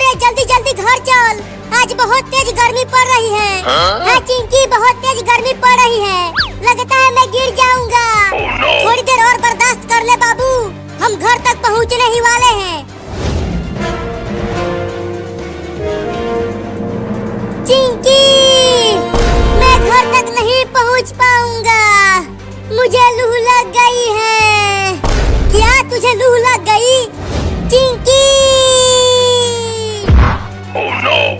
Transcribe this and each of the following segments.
अरे जल्दी जल्दी घर चल, आज बहुत तेज गर्मी पड़ रही है। हाँ चिंकी, बहुत तेज गर्मी पड़ रही है, लगता है मैं गिर जाऊंगा। थोड़ी देर और बर्दाश्त कर ले बाबू, हम घर तक पहुंचने ही वाले हैं। चिंकी, मैं घर तक नहीं पहुंच पाऊंगा, मुझे लू लग गई है। क्या तुझे लू लग गई? चिंकी!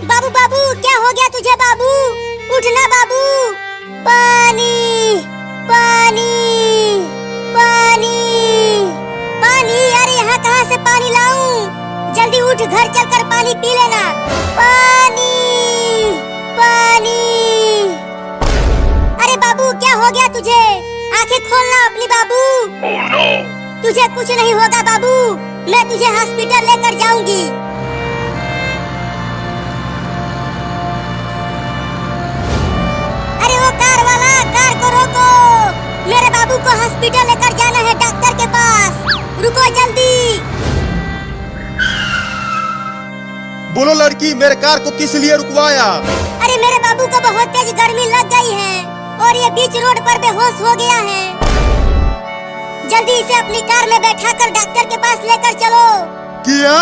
बाबू बाबू, क्या हो गया तुझे बाबू? उठना बाबू। पानी पानी पानी पानी, अरे यहाँ कहाँ से पानी लाऊं? जल्दी उठ, घर चलकर पानी पी लेना। पानी पानी। अरे बाबू, क्या हो गया तुझे? आंखें खोलना अपनी बाबू। तुझे कुछ नहीं होगा बाबू, मैं तुझे हॉस्पिटल लेकर जाऊंगी। अरे वो कार वाला, कार को रोको, मेरे बाबू को हॉस्पिटल लेकर जाना है, डॉक्टर के पास। रुको जल्दी। बोलो लड़की, मेरे कार को किस लिए रुकवाया? अरे मेरे बाबू को बहुत तेज गर्मी लग गई है और ये बीच रोड पर बेहोश हो गया है। जल्दी इसे अपनी कार में बैठाकर डॉक्टर के पास लेकर चलो। क्या?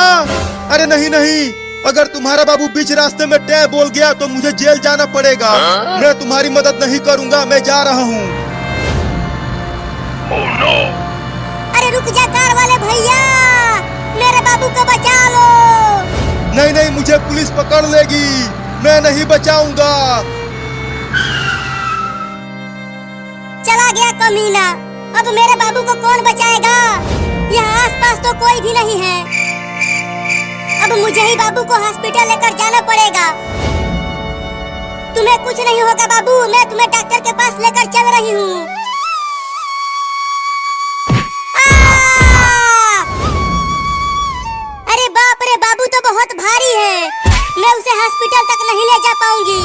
अरे नहीं नहीं, अगर तुम्हारा बाबू बीच रास्ते में टै बोल गया तो मुझे जेल जाना पड़ेगा। मैं तुम्हारी मदद नहीं करूंगा, मैं जा रहा हूँ। अरे रुक जा कार वाले भैया, मेरे बाबू को बचा लो। नहीं नहीं, मुझे पुलिस पकड़ लेगी, मैं नहीं बचाऊंगा। चला गया कमीना, अब मेरे बाबू को कौन बचाएगा? यहाँ आसपास तो कोई भी नहीं है, अब मुझे ही बाबू को हॉस्पिटल लेकर जाना पड़ेगा। तुम्हें कुछ नहीं होगा बाबू, मैं तुम्हें डॉक्टर के पास लेकर चल रही हूँ। अरे बाप रे, बाबू तो बहुत भारी है, मैं उसे हॉस्पिटल तक नहीं ले जा पाऊंगी।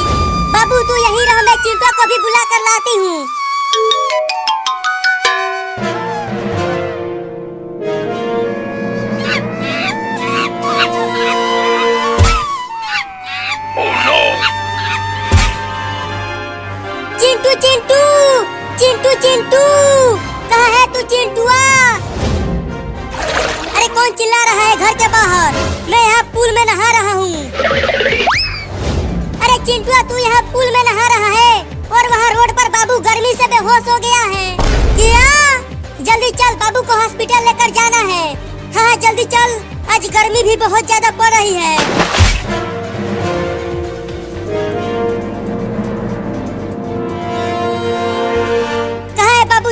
बाबू तू यहीं रह, मैं चिंटू को भी बुला कर लाती हूँ। चिंटू चिंटू चिंटू चिंटू, कहाँ है तू चिंटुआ? अरे कौन चिल्ला रहा है घर के बाहर? मैं यहाँ पूल में नहा रहा हूँ। अरे चिंटुआ, तू यहाँ पूल में नहा रहा है और वहाँ रोड पर बाबू गर्मी से बेहोश हो गया है। क्या? जल्दी चल, बाबू को हॉस्पिटल लेकर जाना है। हाँ जल्दी चल, आज गर्मी भी बहुत ज्यादा पड़ रही है।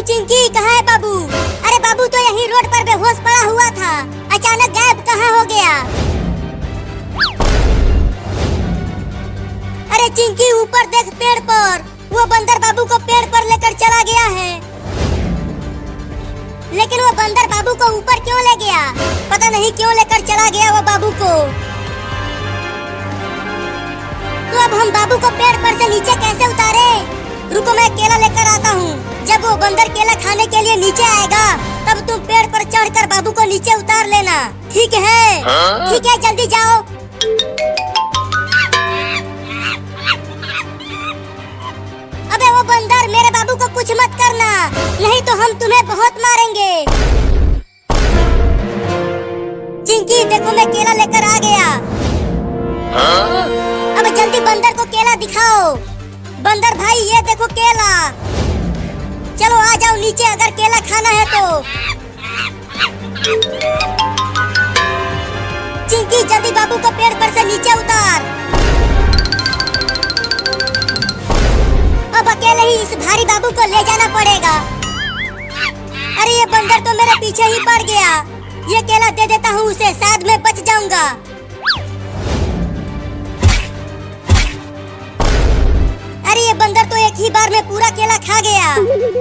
चिंकी, कहाँ है बाबू? अरे बाबू तो यही रोड पर बेहोश पड़ा हुआ था, अचानक गायब कहाँ हो गया? अरे चिंकी, ऊपर देख पेड़ पर, वो बंदर बाबू को पेड़ पर लेकर चला गया है। लेकिन वो बंदर बाबू को ऊपर क्यों ले गया? पता नहीं क्यों लेकर चला गया वो बाबू को। तो अब हम बाबू को पेड़ पर से नीचे कैसे उतारे? रुको, मैं केला लेकर आता हूँ। जब वो बंदर केला खाने के लिए नीचे आएगा, तब तुम पेड़ पर चढ़कर बाबू को नीचे उतार लेना, ठीक है? ठीक है, जल्दी जाओ। अबे वो बंदर, मेरे बाबू को कुछ मत करना, नहीं तो हम तुम्हें बहुत मारेंगे। चिंकी देखो, मैं केला लेकर आ गया। अब जल्दी बंदर को केला दिखाओ। बंदर भाई, ये देखो केला। चलो आ जाओ नीचे, अगर केला खाना है तो। चिंकी जल्दी बाबू को पेड़ पर से नीचे उतार। अब अकेले ही इस भारी बाबू को ले जाना पड़ेगा। अरे ये बंदर तो मेरे पीछे ही पड़ गया, ये केला दे देता हूँ उसे, शायद मैं बच जाऊंगा। अरे ये बंदर तो एक ही बार में पूरा केला खा गया,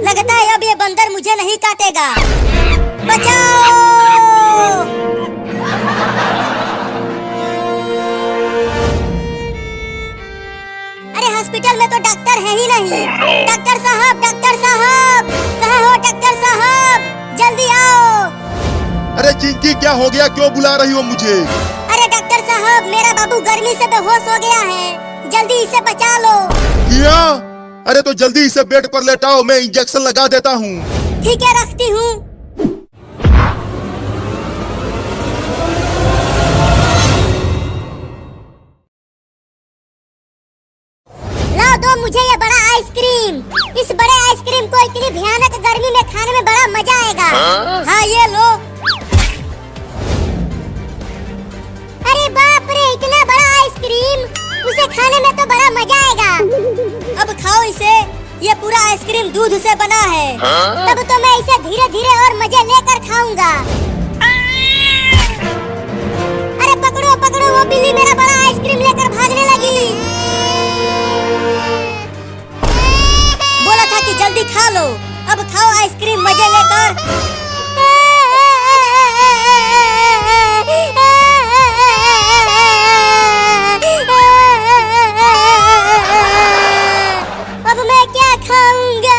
लगता है अब ये बंदर मुझे नहीं काटेगा। बचाओ! अरे हॉस्पिटल में तो डॉक्टर है ही नहीं। डॉक्टर साहब, कहाँ हो डॉक्टर साहब? जल्दी आओ। अरे चिंकी, क्या हो गया? क्यों बुला रही हो मुझे? अरे डॉक्टर साहब, मेरा बाबू गर्मी से बेहोश हो गया है, जल्दी इसे बचा लो। किया? अरे तो जल्दी इसे बेड पर लेटाओ, मैं इंजेक्शन लगा देता हूँ। ठीक है, रखती हूँ। लाओ दो मुझे ये बड़ा आइसक्रीम। इस बड़े आइसक्रीम को इतनी भयानक गर्मी में खाने में बड़ा मजा आएगा। हाँ ये लो। अरे बाप रे, इतना बड़ा आइसक्रीम, उसे खाने में तो बड़ा मजा आएगा। अब खाओ इसे, ये पूरा आइसक्रीम दूध से बना है। तब तो मैं इसे धीरे धीरे और मजे लेकर खाऊंगा। अरे पकड़ो पकड़ो, वो बिल्ली मेरा बड़ा आइसक्रीम लेकर भागने लगी। बोला था कि जल्दी खा लो, अब खाओ आइसक्रीम मजे लेकर। अब मैं क्या खाऊंगा?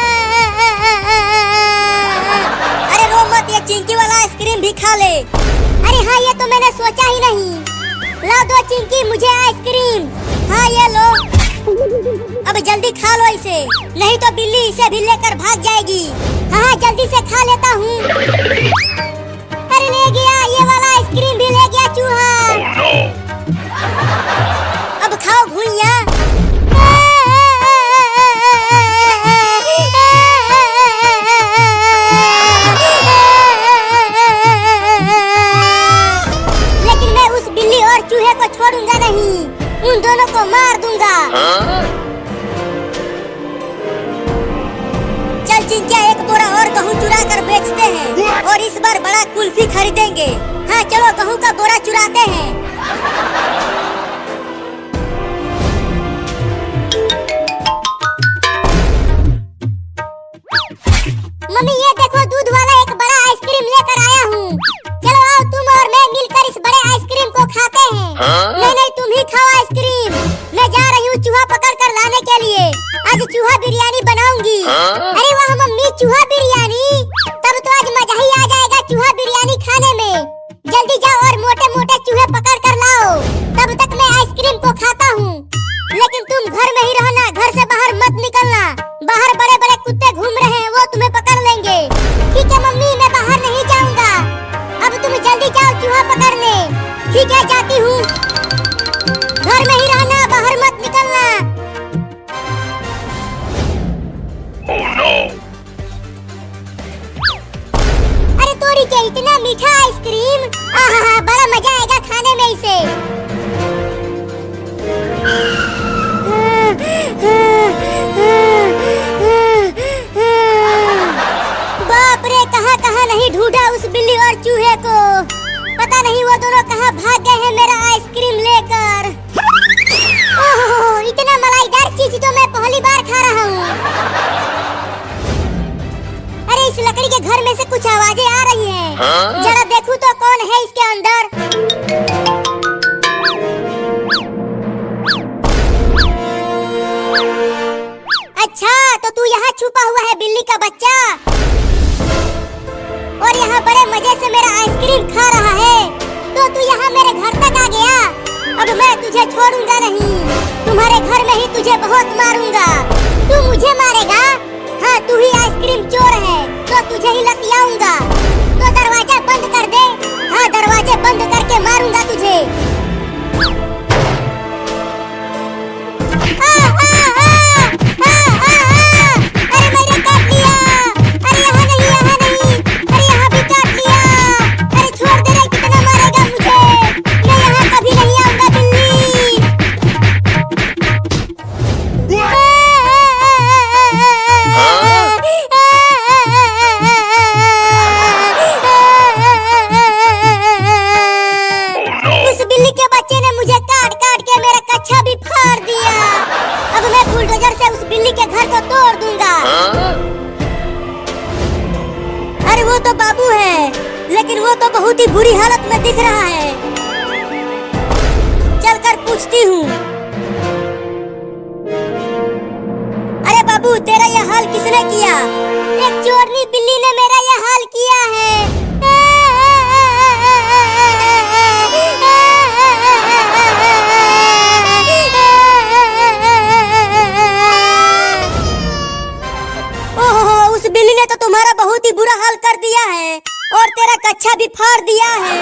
अरे रो मत, ये चिंकी वाला आइसक्रीम भी खा ले। अरे हाँ, ये तो मैंने सोचा ही नहीं। लाओ दो चिंकी मुझे आइसक्रीम। हाँ ये लो। अब जल्दी खा लो इसे, नहीं तो बिल्ली इसे भी लेकर भाग जाएगी। हाँ जल्दी से खा लेता हूँ। अरे ले गया, ये वाला आइसक्रीम भी ले गया चूहा। अब खाओ भुइया। लेकिन मैं उस बिल्ली और चूहे को छोड़ूंगा नहीं, उन दोनों को मार दूंगा। चल चिंकिया, एक बोरा और गेहूं चुरा कर बेचते हैं और इस बार बड़ा कुल्फी खरीदेंगे। हाँ चलो, गेहूं का बोरा चुराते हैं। मम्मी ये देखो, दूध वाला एक बड़ा आइसक्रीम लेकर आया हूँ। चलो आओ, तुम और मैं मिलकर इस बड़े आइसक्रीम को खाते हैं। नहीं नहीं, तुम ही खाओ आइसक्रीम, मैं जा रही हूँ चूहा पकड़ कर लाने के लिए। आज चूहा बिरयानी बनाऊंगी। अरे वाह मम्मी, चूहा बिरयानी, तब तो आज मजा ही आ जाएगा चूहा बिरयानी खाने में। जल्दी जाओ और मोटे मोटे चूहे पकड़ कर लाओ, तब तक मैं आइसक्रीम को खाता हूँ। लेकिन तुम घर में ही रहना, घर से बाहर मत निकलना। बाहर बड़े बड़े कुत्ते घूम रहे हैं, वो तुम्हें पकड़ लेंगे। ठीक है मम्मी, मैं बाहर नहीं जाऊंगा। अब तुम जल्दी जाओ चूहा पकड़ने। ठीक है, जाती हूँ। घर में ही रहना, बाहर मत निकलना। Oh, no. अरे तोरी के, इतना मीठा आइसक्रीम, आहा बड़ा मजा आएगा खाने में इसे। बाप रे, कहाँ कहाँ नहीं ढूंढा उस बिल्ली और चूहे को। पता नहीं वो दोनों कहाँ भाग गए हैं मेरा आइसक्रीम लेकर। ओह, इतना मलाईदार चीज तो मैं पहली बार खा रहा हूँ। अरे इस लकड़ी के घर में से कुछ आवाजें आ रही हैं। जरा देखूं तो कौन है इसके अंदर। अच्छा, तो तू यहाँ छुपा हुआ है बिल्ली का बच्चा, और यहाँ बड़े मजे से मेरा आइसक्रीम खा रहा है। तो तू यहाँ मेरे घर तक आ गया। अब मैं तुझे छोड़ूंगा नहीं, तुम्हारे घर में ही तुझे बहुत मारूंगा। तू मुझे मारेगा? हाँ, तू ही आइसक्रीम चोर है, तो तुझे ही लतियाऊंगा। तो दरवाजा बंद कर दे। हाँ, दरवाजे बंद करके मारूंगा तुझे। अरे मैंने काट लिया। अरे यहाँ नहीं, यहाँ नहीं। अरे यहाँ भी काट लिया। अरे छोड़ दे रे, कितना मारेगा मुझे? मैं यहाँ कभी नहीं आऊंगा बिल्ली। उस बिल्ली के बच्चे ने मुझे काट काट के मेरा कच्छा भी फाड़ दिया। अब मैं बुलडोजर से उस बिल्ली के घर को तोड़ दूंगा। अरे वो तो बाबू है, लेकिन वो तो बहुत ही बुरी हालत में दिख रहा है। चलकर पूछती हूँ। अरे बाबू, तेरा यह हाल किसने किया? एक चोरनी बिल्ली ने मेरा यह हाल किया है। मार दिया है।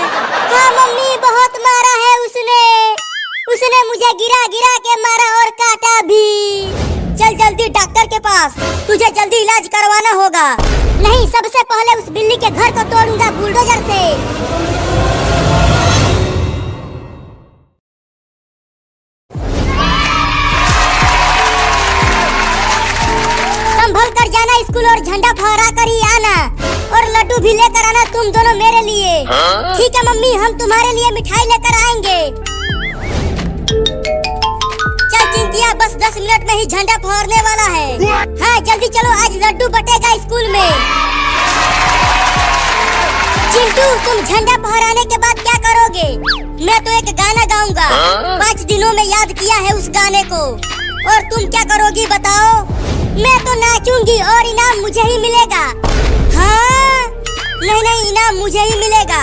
हाँ मम्मी, बहुत मारा है उसने मुझे गिरा गिरा के मारा और काटा भी। चल जल्दी डॉक्टर के पास, तुझे जल्दी इलाज करवाना होगा। नहीं, सबसे पहले उस बिल्ली के घर को तोड़ूंगा बुलडोजर से। संभल कर जाना स्कूल और झंडा फहरा कर ही आना, और लड्डू भी लेकर आना तुम दोनों मेरे लिए। ठीक है मम्मी, हम तुम्हारे लिए मिठाई लेकर आएंगे। चल चिंकिया, बस 10 मिनट में ही झंडा फहरने वाला है। हाँ जल्दी चलो, आज लड्डू बटेगा स्कूल में। चिंटू, तुम झंडा फहराने के बाद क्या करोगे? मैं तो एक गाना गाऊंगा। 5 दिनों में याद किया है उस गाने को। और तुम क्या करोगी बताओ? मैं तो नाचूंगी और इनाम मुझे ही मिलेगा। हाँ नहीं, इनाम मुझे ही मिलेगा।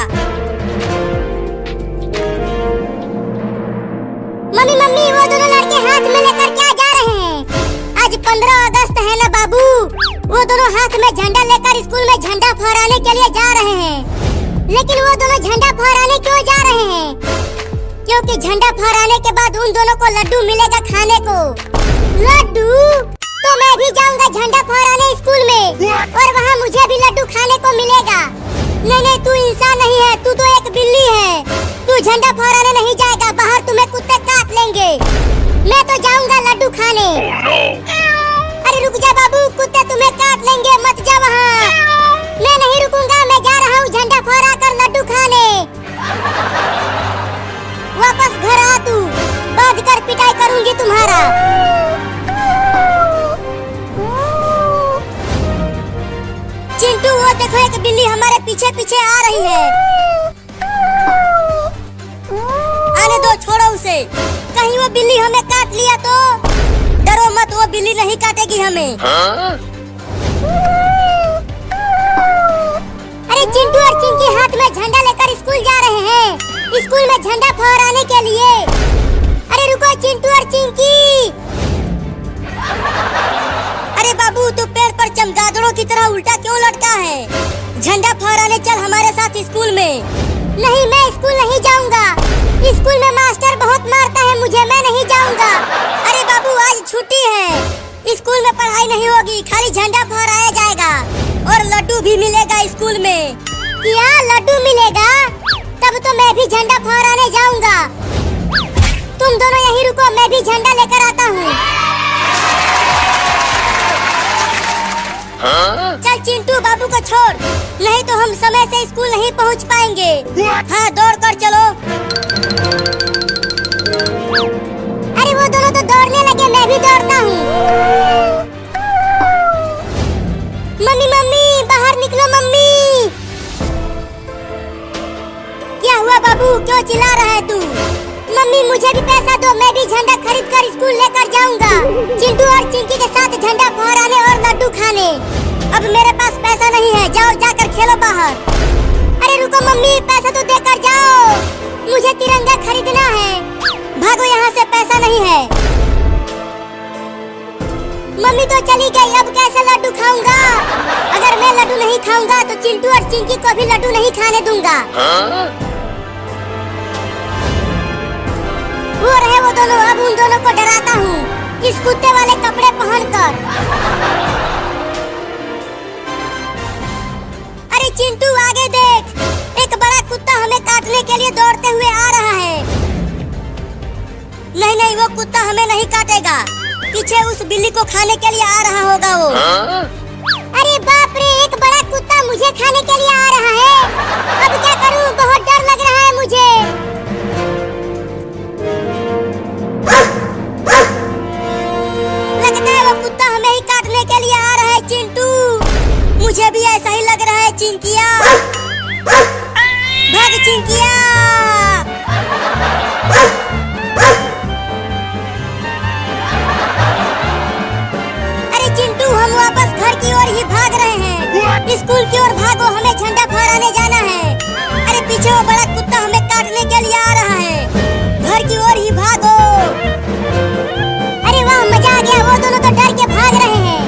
मम्मी, वो दोनों लड़के हाथ में लेकर क्या जा रहे हैं? आज 15 अगस्त है ना बाबू। वो दोनों हाथ में झंडा लेकर स्कूल में झंडा फहराने के लिए जा रहे हैं। लेकिन वो दोनों झंडा फहराने क्यों जा रहे हैं? क्योंकि झंडा फहराने के बाद उन दोनों को लड्डू मिलेगा खाने को। लड्डू? तो मैं भी जाऊंगा झंडा फहराने स्कूल में, और वहाँ मुझे भी लड्डू खाने को मिलेगा। नहीं, तू इंसान नहीं है, तू तो एक बिल्ली है। तू झंडा फहराने नहीं जाएगा, बाहर तुम्हें कुत्ते काट लेंगे। मैं तो जाऊंगा लड्डू खाने। अरे रुक जा बाबू, कुत्ते तुम्हें काट लेंगे, मत जा वहाँ। मैं नहीं रुकूंगा, मैं जा रहा हूँ झंडा फहरा कर लड्डू खाने। वापस घर आ तू, बांध कर पिटाई करूंगी तुम्हारा। चिंटू, वो देखो एक बिल्ली हमारे पीछे पीछे आ रही है। आने दो, छोड़ो उसे। कहीं वो बिल्ली हमें काट लिया तो? डरो मत, वो बिल्ली नहीं काटेगी हमें। अरे चिंटू और चिंकी हाथ में झंडा लेकर स्कूल जा रहे हैं, स्कूल में झंडा फहराने के लिए। अरे रुको चिंटू और चिंकी। अरे बाबू, तू पेड़ पर चमगादड़ों की तरह उल्टा क्यों लटका है? झंडा फहराने चल हमारे साथ स्कूल में। नहीं, मैं स्कूल नहीं जाऊंगा। स्कूल में मास्टर बहुत मारता है मुझे, मैं नहीं जाऊंगा। अरे बाबू, आज छुट्टी है, स्कूल में पढ़ाई नहीं होगी, खाली झंडा फहराया जाएगा और लड्डू भी मिलेगा स्कूल में। क्या लड्डू मिलेगा? तब तो मैं भी झंडा फहराने जाऊंगा। तुम दोनों यहीं रुको, मैं भी झंडा लेकर आता हूँ। चल चिंटू, बाबू को छोड़, नहीं तो हम समय से स्कूल नहीं पहुंच पाएंगे। हाँ, दौड़ कर चलो। अरे वो दोनों तो दौड़ने लगे, मैं भी दौड़ता हूँ। मम्मी, बाहर निकलो मम्मी। क्या हुआ बाबू, क्यों चिल्ला रहा है तू? मम्मी, मुझे भी पैसा दो, मैं भी झंडा खरीद कर स्कूल लेकर जाऊंगा, चिंटू और चिंकी के साथ झंडा फहराने और लड्डू खाने। अब मेरे पास पैसा नहीं है, जाओ जाकर खेलो बाहर। अरे रुको मम्मी, पैसा तो देकर जाओ, मुझे तिरंगा खरीदना है। भागो यहाँ से, पैसा नहीं है। मम्मी तो चली गई, अब कैसे लड्डू खाऊंगा? अगर मैं लड्डू नहीं खाऊंगा तो चिंटू और चिंकी को भी लड्डू नहीं खाने दूंगा। वो रहे वो दोनों, अब उन दोनों को डराता हूँ इस कुत्ते वाले कपड़े पहनकर। अरे चिंटू, आगे देख, एक बड़ा कुत्ता हमें काटने के लिए दौड़ते हुए आ रहा है। नहीं, वो कुत्ता हमें नहीं काटेगा, पीछे उस बिल्ली को खाने के लिए आ रहा होगा वो। अरे बाप रे, एक बड़ा कुत्ता मुझे खाने के लिए आ रहा है। अब क्या करूँ, बहुत डर लग रहा है मुझे। लगता है वो कुत्ता हमें ही काटने के लिए आ रहा है चिंटू। मुझे भी ऐसा ही लग रहा है। चिंकिया, भाग चिंकिया। अरे चिंटू, हम वापस घर की ओर ही भाग रहे हैं। स्कूल की ओर भागो, हमें झंडा फहराने जाना है। अरे पीछे वो बड़ा कुत्ता हमें काटने के लिए आ रहा है, घर की ओर ही भागो। अरे वाह, मजा आ गया, वो दोनों तो डर के भाग रहे हैं।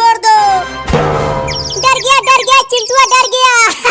छोड़ दो। डर गया चिंटुआ, डर गया।